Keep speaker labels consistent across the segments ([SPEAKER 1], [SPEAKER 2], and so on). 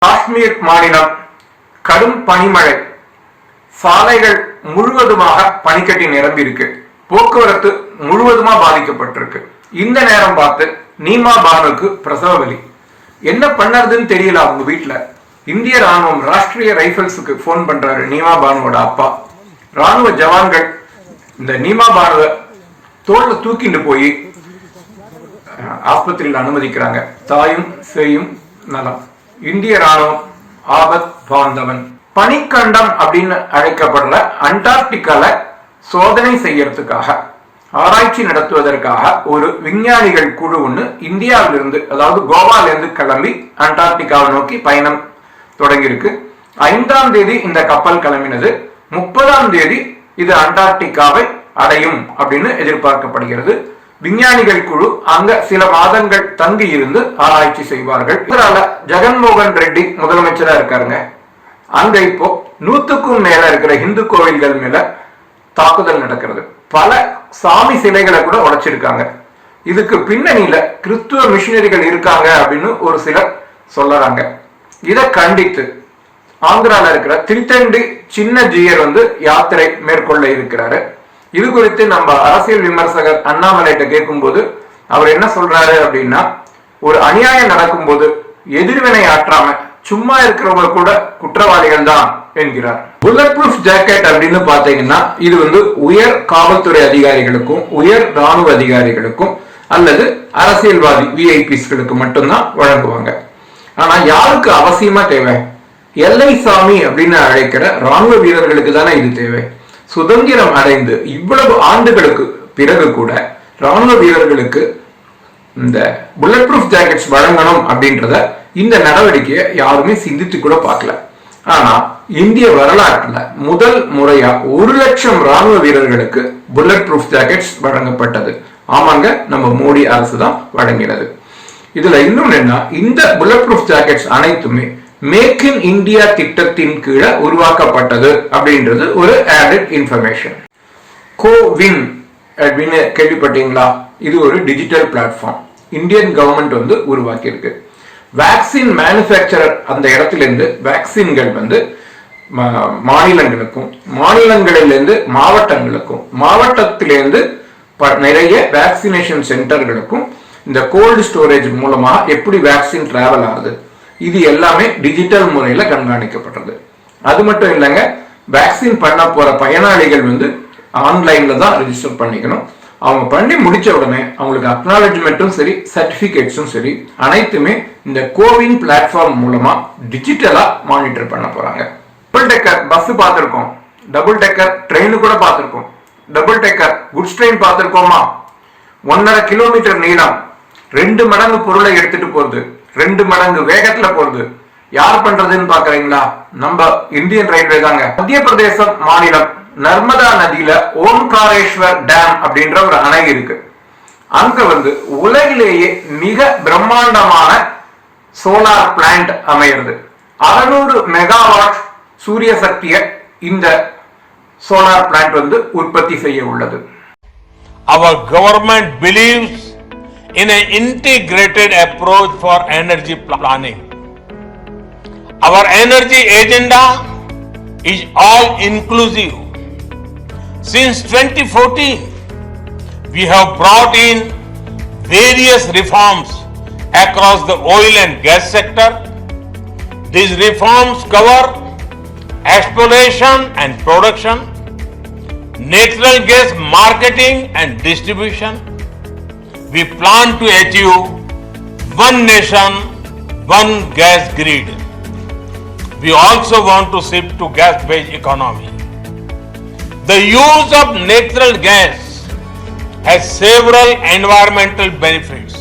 [SPEAKER 1] காஷ்மீர் மாநிலம் கடும் பனிமழை, சாலைகள் முழுவதுமாக பனிக்கட்டி நிரம்பி இருக்கு. போக்குவரத்து முழுவதுமா பாதிக்கப்பட்டிருக்கு. இந்த நேரம் பார்த்து நீமா பானுக்கு பிரசவ வலி. என்ன பண்ணறதுன்னு தெரியல அவங்க வீட்டுல. இந்திய ராணுவம் ராஷ்டிரிய ரைபிள்ஸுக்கு போன் பண்றாரு நீமா பானுவோட அப்பா. ராணுவ ஜவான்கள் இந்த நீமா பானுவை தோல்ல தூக்கிட்டு போய் ஆஸ்பத்திரியில் அனுமதிக்கிறாங்க. தாயும் சேயும் நலம். இந்திய ராணுவம் ஆபத் பாந்தவன். பனிக்கண்டம் அப்படின்னு அழைக்கப்படுற அண்டார்டிகால சோதனை செய்யறதுக்காக, ஆராய்ச்சி நடத்துவதற்காக ஒரு விஞ்ஞானிகள் குழு ஒண்ணு இந்தியாவிலிருந்து, அதாவது கோவாலிருந்து கிளம்பி அண்டார்டிகாவை நோக்கி பயணம் தொடங்கியிருக்கு. 5ஆம் தேதி இந்த கப்பல் கிளம்பினது. 30ஆம் தேதி இது அண்டார்டிகாவை அடையும் அப்படின்னு எதிர்பார்க்கப்படுகிறது. விஞ்ஞானிகள் குழு அங்க சில மாதங்கள் தங்கி இருந்து ஆராய்ச்சி செய்வார்கள். இதனால ஜெகன்மோகன் ரெட்டி முதலமைச்சரா இருக்காருங்க. அங்க இப்போ 100க்கும் மேல இருக்கிற இந்து கோவில்கள் மேல தாக்குதல் நடக்கிறது. பல சாமி சிலைகளை கூட உடைச்சிருக்காங்க. இதுக்கு பின்னணியில கிறிஸ்துவ மிஷினரிகள் இருக்காங்க அப்படின்னு ஒரு சிலர் சொல்லறாங்க. இதை கண்டித்து ஆந்திரால இருக்கிற திருத்தண்டி சின்ன ஜீயர் யாத்திரை மேற்கொள்ள இருக்கிறாரு. இது குறித்து நம்ம அரசியல் விமர்சகர் அண்ணாமலைட்ட கேட்கும்போது அவர் என்ன சொல்றாரு அப்படின்னா, ஒரு அநியாயம் நடக்கும் போது எதிர்வினை ஆற்றாம சும்மா இருக்கிறவங்க கூட குற்றவாளிகள் தான் என்கிறார். புல்லட் ப்ரூஃப் ஜாக்கெட் அப்படின்னு பாத்தீங்கன்னா இது உயர் காவல்துறை அதிகாரிகளுக்கும் உயர் ராணுவ அதிகாரிகளுக்கும் அல்லது அரசியல்வாதி விஐபிஸ்களுக்கு மட்டும்தான் வழங்குவாங்க. ஆனா யாருக்கு அவசியமா தேவை? எல்லை சாமி அப்படின்னு அழைக்கிற ராணுவ வீரர்களுக்கு தானே இது தேவை. சுதந்திரம் அடைந்து இவ்வளவு ஆண்டுகளுக்கு பிறகு கூட ராணுவ வீரர்களுக்கு இந்த புல்லட் ப்ரூஃப் ஜாக்கெட்ஸ் வழங்கணும் அப்படின்றத இந்த நடவடிக்கையை யாருமே சிந்தித்து கூட பார்க்கல. ஆனா இந்திய வரலாற்றுல முதல் முறையா 1 லட்சம் ராணுவ வீரர்களுக்கு புல்லட் ப்ரூஃப் ஜாக்கெட்ஸ் வழங்கப்பட்டது. ஆமாங்க, நம்ம மோடி அரசு தான் வழங்கினது. இதுல இன்னும் என்ன, இந்த புல்லட் ப்ரூஃப் ஜாக்கெட்ஸ் அனைத்துமே மேக் இன் இந்தியா திட்டத்தின் கீழே உருவாக்கப்பட்டது அப்படின்றது ஒரு ஆடட் இன்ஃபர்மேஷன். கோவின் அப்படின்னு கேள்விப்பட்டீங்களா? இது ஒரு டிஜிட்டல் பிளாட்ஃபார்ம் இந்தியன் கவர்மெண்ட் உருவாக்கி இருக்கு. வேக்சின் மேனுஃபேக்சரர் அந்த இடத்துல இருந்து வேக்சின்கள் மாநிலங்களுக்கும், மாநிலங்களிலிருந்து மாவட்டங்களுக்கும், மாவட்டத்திலிருந்து நிறைய வேக்சினேஷன் சென்டர்களுக்கும் இந்த கோல்டு ஸ்டோரேஜ் மூலமா எப்படி வேக்சின் டிராவல் ஆகுது, இது எல்லாமே டிஜிட்டல் முறையில கண்காணிக்கப்பட்டது. அது மட்டும் இல்லைங்க, வேக்சின் பண்ண போற பயனாளிகள் ஆன்லைன்ல தான் ரெஜிஸ்டர் பண்ணிக்கணும். அவங்க பண்ணி முடிச்ச உடனே அவங்களுக்கு அக்னாலஜ்மெண்ட்டும் சரி, சர்டிபிகேட்ஸும் சரி, அனைத்துமே இந்த கோவின் பிளாட்ஃபார்ம் மூலமா டிஜிட்டலா மானிட்டர் பண்ண போறாங்க. டபுள் டெக்கர் பஸ் பார்த்திருக்கோம், டபுள் டெக்கர் ட்ரெயின் கூட பார்த்திருக்கோம், டபுள் டெக்கர் குட்ஸ் ட்ரெயின் பார்த்திருக்கோமா? 1.5 கிலோமீட்டர் நீளம், 2 மடங்கு பொருளை எடுத்துட்டு போறது, 2 மடங்கு வேகத்துல போறது. யார் பண்றதுன்னு பாக்குறீங்களா? நம்ம இந்தியன் ரயில்வே தாங்க. மத்திய பிரதேசம் மாநிலம் நர்மதா நதியில ஓம்காரேஸ்வர் டேம் அப்படின்ற ஒரு அணை இருக்கு. அங்க உலகிலேயே மிக பிரம்மாண்டமான சோலார் பிளான்ட் அமைகிறது. 600 மெகாவாட் சூரிய சக்தியை இந்த சோலார் பிளான்ட் உற்பத்தி செய்ய உள்ளது.
[SPEAKER 2] Our government believes in an integrated approach for energy planning. Our energy agenda is all inclusive. Since 2014, we have brought in various reforms across the oil and gas sector. These reforms cover exploration and production, natural gas marketing and distribution. We plan to achieve one nation, one gas grid. We also want to shift to gas-based economy. The use of natural gas has several environmental benefits.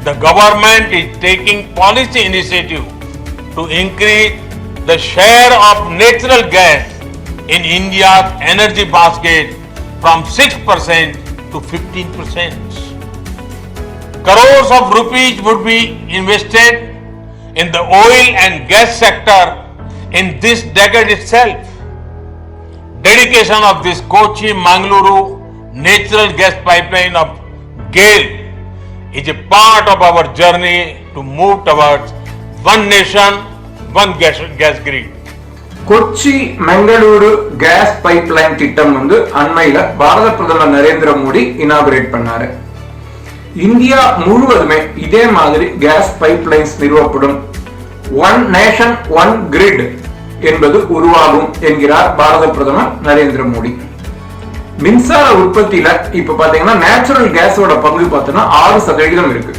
[SPEAKER 2] The government is taking policy initiative to increase the share of natural gas in India's energy basket from 6% to 15%. Crores of rupees would be invested in the oil and gas sector in this decade itself. Dedication of this Kochi-Mangaluru natural gas pipeline of GAIL is a part of our journey to move towards one nation, one gas grid.
[SPEAKER 1] Kochi Mangaluru case pipeline திட்டம் வந்து அண்மையில பாரத பிரதமர் Narendra Modi inaugurate பண்ணாரு. India முழுவதுமே இதே மாதிரி case pipelines நிறுவப்படும், one nation one grid என்பது உருவாகும் என்கிறார் பாரத பிரதமர் நரேந்திர மோடி. மின்சார உற்பத்தியில இப்ப பாத்தீங்கன்னா நேச்சுரல் கேஸோட பங்கு பார்த்தோம்னா 6% இருக்கு.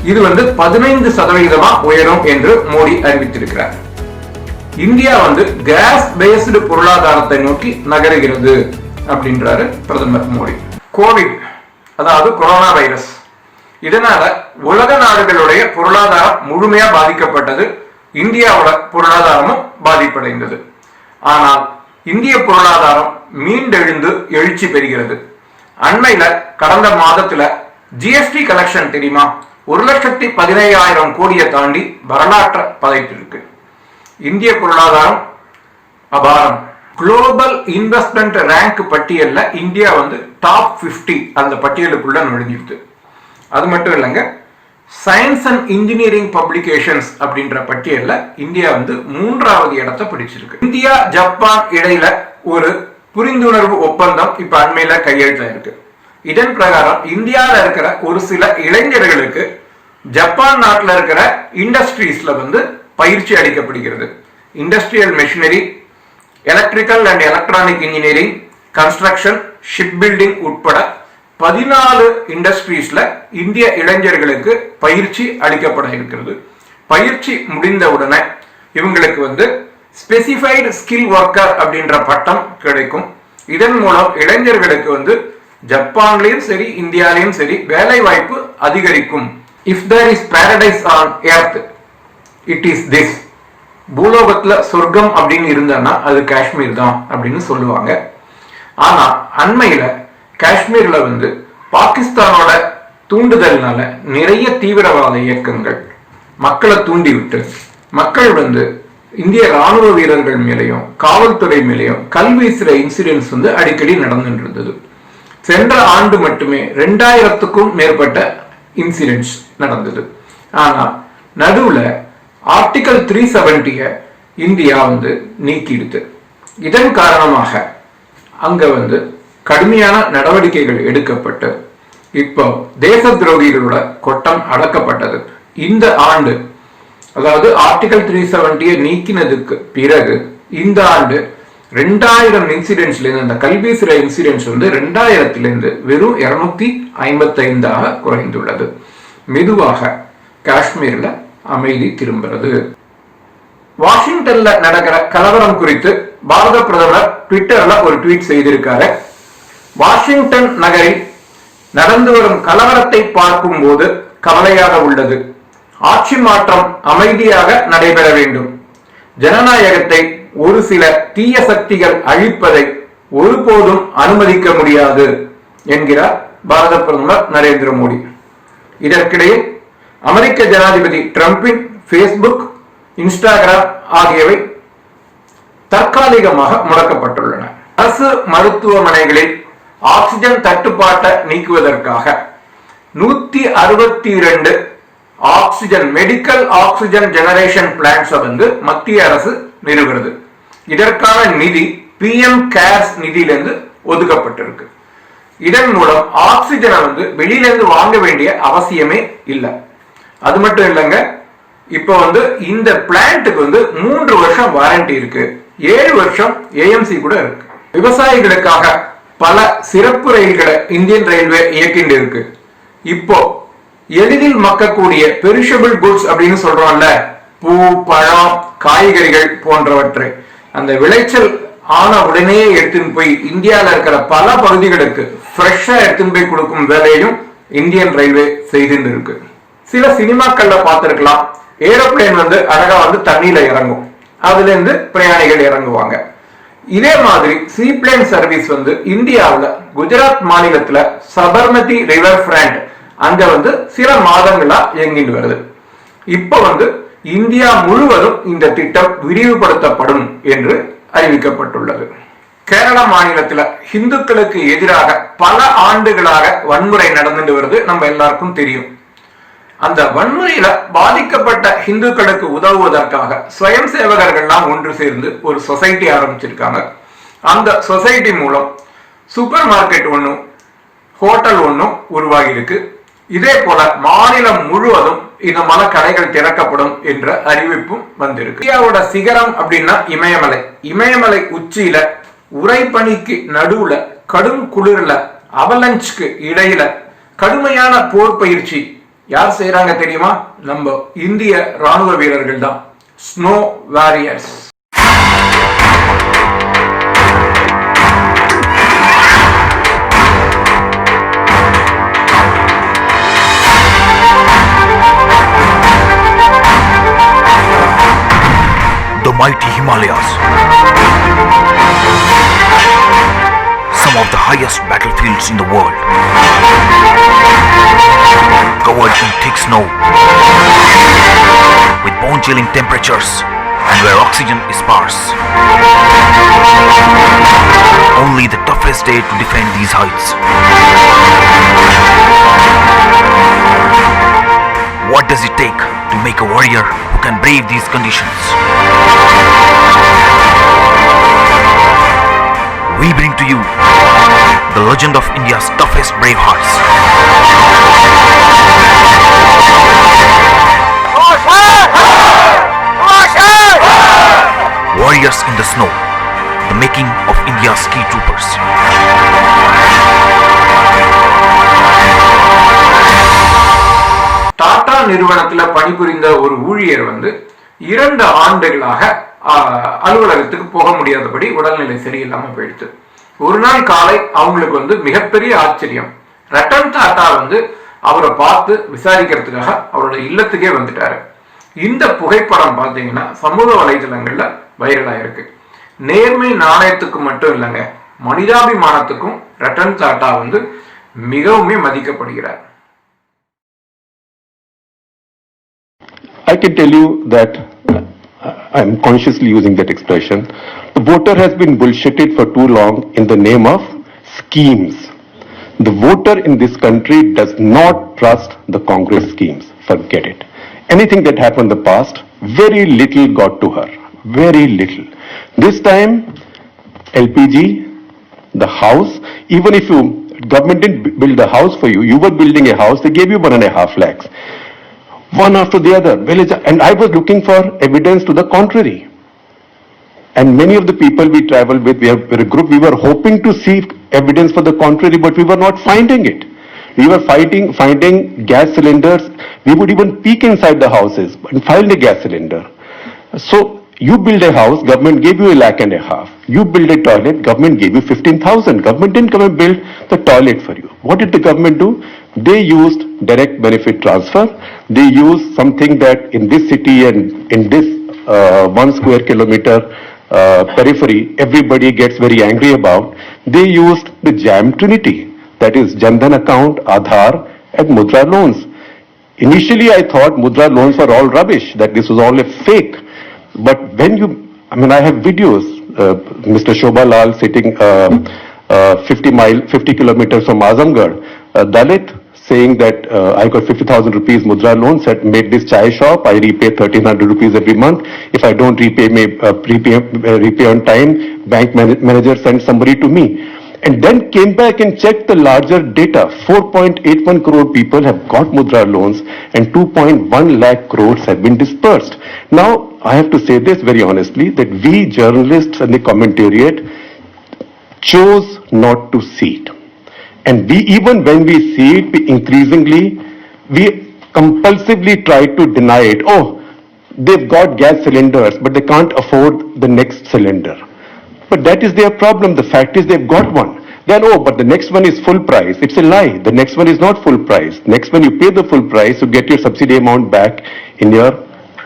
[SPEAKER 1] இது வந்து 15% உயரும் என்று மோடி அறிவித்திருக்கிறார். இந்தியா வந்து கேஸ் பேஸ்டு பொருளாதாரத்தை நோக்கி நகருகிறது அப்படின்றாரு பிரதமர் மோடி. கோவிட், அதாவது கொரோனா வைரஸ், இதனால உலக நாடுகளுடைய பொருளாதாரம் முழுமையா பாதிக்கப்பட்டது. இந்தியாவோட பொருளாதாரமும் பாதிப்படைந்தது. ஆனால் இந்திய பொருளாதாரம் மீண்டெழுந்து எழுச்சி பெறுகிறது. அண்மையில கடந்த மாதத்துல ஜிஎஸ்டி கலெக்ஷன் தெரியுமா, 1,15,000 கோடியை தாண்டி வரலாற்றை படைத்திருக்கு. இந்திய பொருளாதாரம் அபாரம். குளோபல் இன்வெஸ்ட்மெண்ட் ரேங்க் பட்டியல்ல இந்தியா வந்து டாப் 50 அந்த பட்டியலுக்குள்ள நுழைஞ்சிருக்கு. அது மட்டும் இல்லைங்க, சயின்ஸ் அண்ட் இன்ஜினியரிங் பப்ளிகேஷன்ஸ் அப்படின்ற பட்டியல்ல இந்தியா வந்து 3வது இடத்தை பிடிச்சிருக்கு. இந்தியா ஜப்பான் இடையில ஒரு புரிந்துணர்வு ஒப்பந்தம் இப்ப அண்மையில கையெழுத்தாயிருக்கு. இதன் பிரகாரம் இந்தியாவில் இருக்கிற ஒரு சில இளைஞர்களுக்கு ஜப்பான் நாட்டில் இருக்கிற இண்டஸ்ட்ரீஸ்ல வந்து பயிற்சி அளிக்கப்படுகிறது. Industrial machinery, electrical and electronic engineering, construction, ship building உட்பட 14 இண்டஸ்ட்ரீஸ்ல இந்திய இளைஞர்களுக்கு பயிற்சி அளிக்கப்பட இருக்கிறது. பயிற்சி முடிந்தவுடனே இவங்களுக்கு வந்து ஸ்பெசிஃபைடு ஸ்கில் ஒர்க்கர் அப்படின்ற பட்டம் கிடைக்கும். இதன் மூலம் இளைஞர்களுக்கு வந்து ஜப்பான்லயும் சரி இந்தியாலையும் சரி வேலை வாய்ப்பு அதிகரிக்கும். If there is paradise on earth it is this. பூலோகத்துல சொர்க்கம் அப்படின்னு இருந்தான்னா அது காஷ்மீர் தான் அப்படின்னு சொல்லுவாங்க. ஆனா அண்மையில காஷ்மீர்ல வந்து பாகிஸ்தானோட தூண்டுதல்னால நிறைய தீவிரவாத இயக்கங்கள் மக்களை தூண்டிவிட்டு மக்கள் வந்து இந்திய ராணுவ வீரர்கள் மேலையும் காவல்துறை மேலையும் கல்வீசுற இன்சிடென்ட்ஸ் வந்து அடிக்கடி நடந்துட்டு இருந்தது. சென்ற ஆண்டு மட்டுமே 2000க்கும் மேற்பட்ட இன்சிடென்ட்ஸ் நடந்தது. ஆனா நடுவுல ஆர்டிகல் 370 இந்தியா வந்து நீக்கிடுது. இதன் காரணமாக அங்க வந்து கடுமையான நடவடிக்கைகள் எடுக்கப்பட்டு இப்போ தேச துரோகிகளோட கொட்டம் அடக்கப்பட்டது. இந்த ஆண்டு, அதாவது ஆர்டிகல் 370 நீக்கினதுக்கு பிறகு இந்த ஆண்டு 2000 இன்சிடென்ட்ஸ்ல இருந்து, அந்த கல்வீசுற இன்சிடென்ட்ஸ் வந்து 2000 வெறும் 255 குறைந்துள்ளது. மெதுவாக காஷ்மீர்ல அமைதி திரும்புகிறது. வாஷிங்டன்ல நடக்கிற கலவரம் குறித்து பாரத பிரதமர் ட்விட்டர்ல ஒரு ட்வீட் செய்திருக்காரு. வாஷிங்டன் நகரில் நடந்து வரும் கலவரத்தை பார்க்கும் போது கவலையாக உள்ளது. ஆட்சி மாற்றம் அமைதியாக நடைபெற வேண்டும். ஜனநாயகத்தை ஒரு சில தீய சக்திகள் அழிப்பதை ஒருபோதும் அனுமதிக்க முடியாது என்கிறார் பாரத பிரதமர் நரேந்திர மோடி. இதற்கிடையே அமெரிக்க ஜனாதிபதி டிரம்பின் பேஸ்புக், இன்ஸ்டாகிராம் ஆகியவை தற்காலிகமாக முடக்கப்பட்டுள்ளன. அரசு மருத்துவமனைகளில் ஆக்சிஜன் தட்டுப்பாட்டை நீக்குவதற்காக 162 oxygen medical oxygen generation plants வந்து மத்திய அரசு நிறுவுகிறது. இதற்கான நிதி பிஎம் கேர்ஸ் நிதியிலிருந்து ஒதுக்கப்பட்டிருக்கு. இதன் மூலம் ஆக்சிஜனை வந்து வெளியிலிருந்து வாங்க வேண்டிய அவசியமே இல்லை. அது மட்டும் இல்லைங்க, இப்ப வந்து இந்த பிளான்ட்டுக்கு வந்து 3 வருஷம் வாரண்டி இருக்கு, 7 வருஷம் ஏஎம்சி கூட இருக்கு. விவசாயிகளுக்காக பல சிறப்பு ரயில்களை இந்தியன் ரயில்வே இயக்கிட்டு இருக்கு. இப்போ எளிதில் மக்கக்கூடிய பெரிஷபிள் குட்ஸ் அப்படின்னு சொல்றோம்ல, பூ, பழம், காய்கறிகள் போன்றவற்றை அந்த விளைச்சல் ஆன உடனே எடுத்துன்னு போய் இந்தியாவில் இருக்கிற பல பகுதிகளுக்கு ஃப்ரெஷ்ஷா எடுத்துன்னு போய் கொடுக்கும் வேலையும் இந்தியன் ரயில்வே செய்துட்டு இருக்கு. சில சினிமாக்கள்ல பார்த்திருக்கலாம், ஏரோப்ளேன் வந்து அழகா வந்து தண்ணியில இறங்கும், அதுல இருந்து பிரயாணிகள் இறங்குவாங்க. இதே மாதிரி சீப்ளேன் சர்வீஸ் வந்து இந்தியாவில் குஜராத் மாநிலத்துல சபர்மதி ரிவர் ஃப்ரண்ட் அங்க வந்து சில மாதங்களா இயங்கிட்டு வருது. இப்ப வந்து இந்தியா முழுவதும் இந்த திட்டம் விரிவுபடுத்தப்படும் என்று அறிவிக்கப்பட்டுள்ளது. கேரள மாநிலத்துல இந்துக்களுக்கு எதிராக பல ஆண்டுகளாக வன்முறை நடந்துட்டு வருது, நம்ம எல்லாருக்கும் தெரியும். அந்த வன்முறையில பாதிக்கப்பட்ட இந்துக்களுக்கு உதவுவதற்காக ஸ்வயம் சேவகர்கள்லாம் ஒன்று சேர்ந்து ஒரு சொசைட்டி ஆரம்பிச்சிருக்காங்க. அந்த சொசைட்டி மூலம் சூப்பர் மார்க்கெட் ஒன்றும் ஹோட்டல் ஒன்றும் உருவாகி இருக்கு. இதே போல மாநிலம் முழுவதும் இந்த மல கடைகள் திறக்கப்படும் என்ற அறிவிப்பும் வந்திருக்கு. இந்தியாவோட சிகரம் அப்படின்னா இமயமலை. இமயமலை உச்சியில உறைபனிக்கு நடுவுல கடும் குளிர்ல அவலஞ்சுக்கு இடையில கடுமையான போர் பயிற்சி யார் செய்யறாங்க தெரியுமா? நம்ம இந்திய ராணுவ வீரர்கள் தான், snow warriors.
[SPEAKER 3] The mighty Himalayas, some of the highest battlefields in the world, covered in thick snow, with bone-chilling temperatures and where oxygen is sparse. Only the toughest day to defend these heights. What does it take to make a warrior who can brave these conditions? We bring to you the legend of India's toughest brave hearts. Warriors in the snow, the making of India's ski troopers.
[SPEAKER 1] Tata நிறுவனத்துல பணிபுரிந்த ஒரு ஊழியர் 2 ஆண்டுகளாக அலுவலகத்துக்கு போக முடியாதபடி உடல்நிலை சரியில்லாம போயிடுச்சு. ஒரு நாள் காலை அவங்களுக்கு மிகப்பெரிய ஆச்சரியம். ரட்டன் டாடா அவரை பார்த்து விசாரிக்கிறதுக்காக அவரோட இல்லத்துக்கே வந்துட்டாரு. இந்த புகைப்படம் பார்த்தீங்கன்னா சமூக வலைதளங்கள்ல வைரலா இருக்கு. நேர்மை நாணயத்துக்கு மட்டும் இல்லைங்க, மனிதாபிமானத்துக்கும் ரட்டன் டாடா மிகவும் மதிக்கப்படுகிறார்.
[SPEAKER 4] I can tell you that I'm consciously using that expression. The voter has been bullshitted for too long in the name of schemes. The voter in this country does not trust the Congress schemes. Forget it. Anything that happened in the past, very little got to her. Very little. This time, LPG, the house, even if you, government didn't build a house for you, you were building a house, they gave you 1.5 lakhs. One after the other. And I was looking for evidence to the contrary. And many of the people we traveled with, we're a group, we were hoping to see evidence for the contrary, but we were not finding it. We were finding gas cylinders. We would even peek inside the houses and find a gas cylinder. So you build a house, government gave you 1.5 lakh. You build a toilet, government gave you 15,000. Government didn't come and build the toilet for you. What did the government do? They used direct benefit transfer. They used something that in this city and in this 1 square kilometer periphery, everybody gets very angry about. They used the JAM Trinity, that is Jan Dhan account, Aadhaar and Mudra loans. Initially I thought Mudra loans were all rubbish, that this was all a fake. But when I have videos, Mr. Shobha Lal sitting 50 kilometers from Azamgarh, Dalit saying that I got 50,000 rupees Mudra loan, made this chai shop, I repay 1,300 rupees every month. If I don't repay on time, bank manager sends somebody to me. And then came back and checked the larger data. 4.81 crore people have got Mudra loans and 2.1 lakh crores have been dispersed. Now, I have to say this very honestly, that we journalists and the commentariat chose not to see it. And even when we see it, we compulsively try to deny it. Oh, they've got gas cylinders, but they can't afford the next cylinder. But that is their problem. The fact is they've got one. Then, oh, but the next one is full price. It's a lie. The next one is not full price. Next one you pay the full price, you get your subsidy amount back in your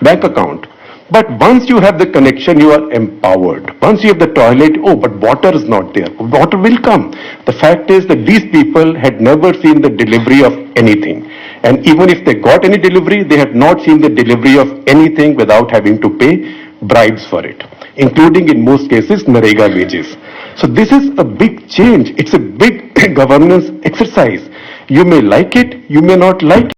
[SPEAKER 4] bank account. But once you have the connection, you are empowered. Once you have the toilet, oh, but water is not there. Water will come. The fact is that these people had never seen the delivery of anything. And even if they got any delivery, they had not seen the delivery of anything without having to pay bribes for it, including in most cases Narega wages. So this is a big change. It's a big governance exercise. You may like it, you may not like